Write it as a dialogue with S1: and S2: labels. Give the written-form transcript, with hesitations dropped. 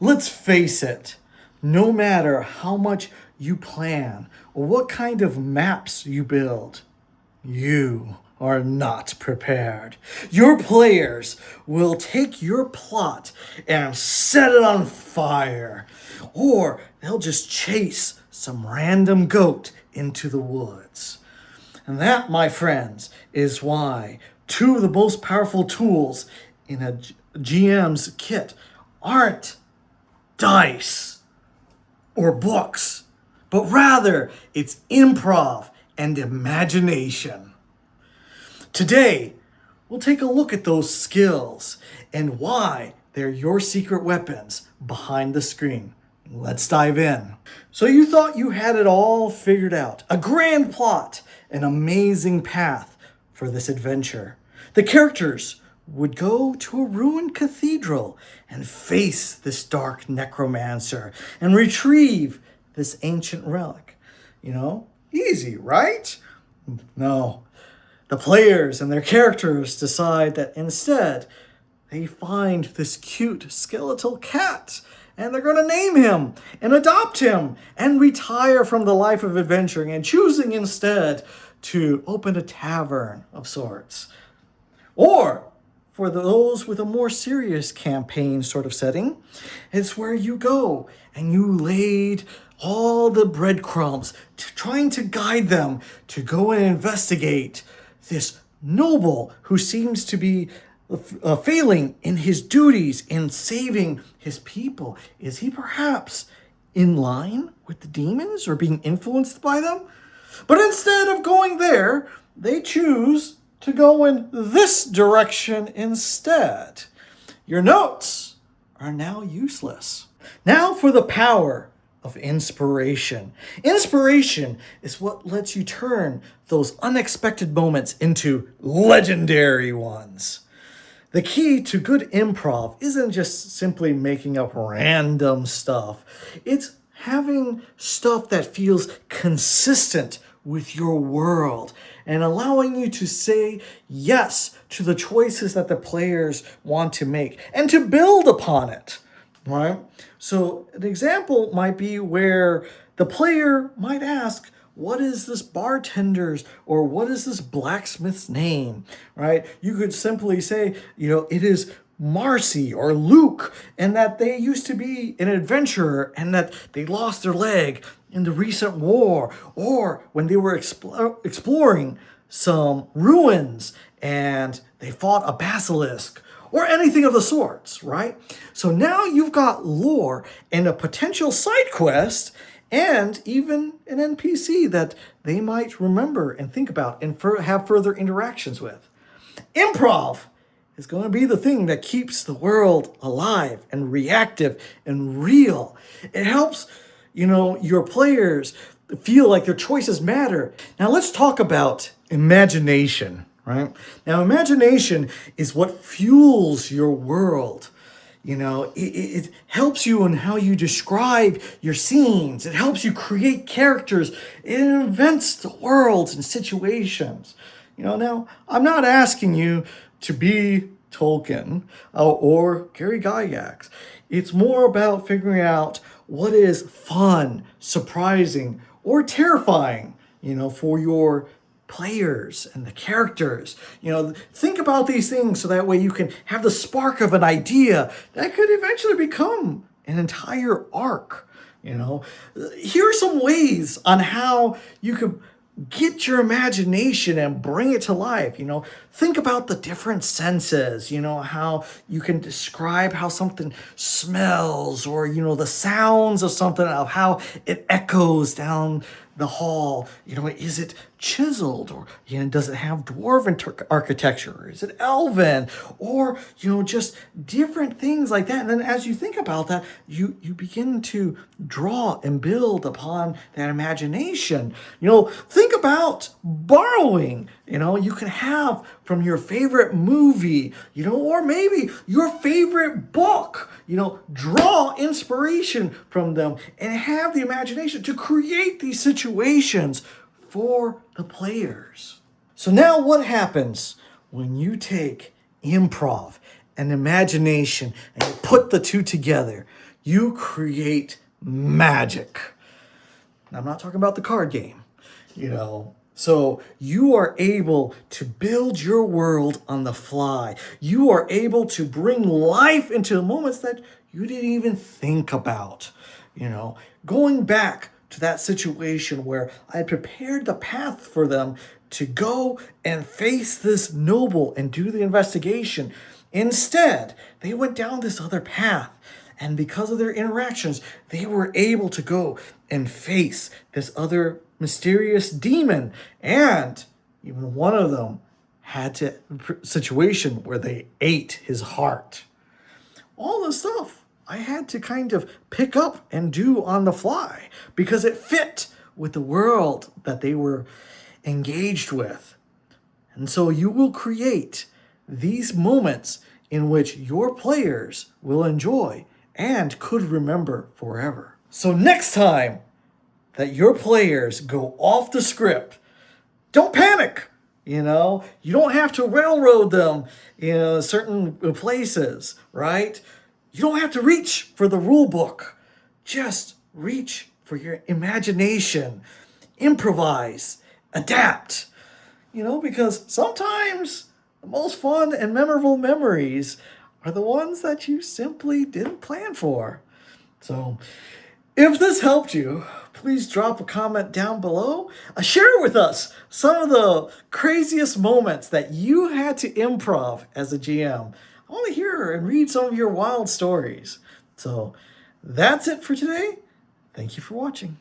S1: Let's face it, no matter how much you plan or what kind of maps you build, you are not prepared. Your players will take your plot and set it on fire, or they'll just chase some random goat into the woods. And that, my friends, is why two of the most powerful tools in a GM's kit aren't dice or books, but rather it's improv and imagination. Today, we'll take a look at those skills and why they're your secret weapons behind the screen. Let's dive in. So you thought you had it all figured out. A grand plot, an amazing path for this adventure. The characters would go to a ruined cathedral and face this dark necromancer and retrieve this ancient relic. Easy, right? No. The players and their characters decide that instead they find this cute skeletal cat and they're going to name him and adopt him and retire from the life of adventuring and choosing instead to open a tavern of sorts. Or for those with a more serious campaign sort of setting, it's where you go and you laid all the breadcrumbs trying to guide them to go and investigate this noble who seems to be failing in his duties in saving his people. Is he perhaps in line with the demons or being influenced by them? But instead of going there, they choose to go in this direction instead. Your notes are now useless. Now for the power of inspiration. Inspiration is what lets you turn those unexpected moments into legendary ones. The key to good improv isn't just simply making up random stuff. It's having stuff that feels consistent with your world and allowing you to say yes to the choices that the players want to make and to build upon it, right? So an example might be where the player might ask, what is this bartender's or what is this blacksmith's name, right? You could simply say, it is Marcy or Luke, and that they used to be an adventurer and that they lost their leg in the recent war, or when they were exploring some ruins and they fought a basilisk, or anything of the sorts, right? So now you've got lore and a potential side quest and even an NPC that they might remember and think about and have further interactions with. Improv is going to be the thing that keeps the world alive and reactive and real. It helps, your players feel like their choices matter. Now let's talk about imagination, right? Now imagination is what fuels your world. It helps you in how you describe your scenes. It helps you create characters. It invents the worlds and situations. Now I'm not asking you to be Tolkien or Gary Gygax. It's more about figuring out what is fun, surprising, or terrifying, for your players and the characters. Think about these things so that way you can have the spark of an idea that could eventually become an entire arc. Here are some ways on how you could get your imagination and bring it to life. Think about the different senses, how you can describe how something smells, or the sounds of something, of how it echoes down the hall. Is it chiseled, or does it have dwarven architecture? Is it elven, or just different things like that? And then as you think about that, you begin to draw and build upon that imagination. Think about borrowing. You can have from your favorite movie, or maybe your favorite book. Draw inspiration from them and have the imagination to create these situations for the players. So now what happens when you take improv and imagination and you put the two together? you create magic. I'm not talking about the card game, you know. So you are able to build your world on the fly. You are able to bring life into moments that you didn't even think about. You know, going back to that situation where I prepared the path for them to go and face this noble and do the investigation. Instead, they went down this other path. And because of their interactions, they were able to go and face this other mysterious demon. And even one of them had to situation where they ate his heart. All the stuff I had to kind of pick up and do on the fly because it fit with the world that they were engaged with. And so you will create these moments in which your players will enjoy and could remember forever. So next time that your players go off the script, don't panic. You know, you don't have to railroad them in certain places, right? You don't have to reach for the rule book. Just reach for your imagination, improvise, adapt. You know, because sometimes the most fun and memorable memories are the ones that you simply didn't plan for. So, if this helped you, please drop a comment down below. Share with us some of the craziest moments that you had to improv as a GM. I want to hear and read some of your wild stories. So, that's it for today. Thank you for watching.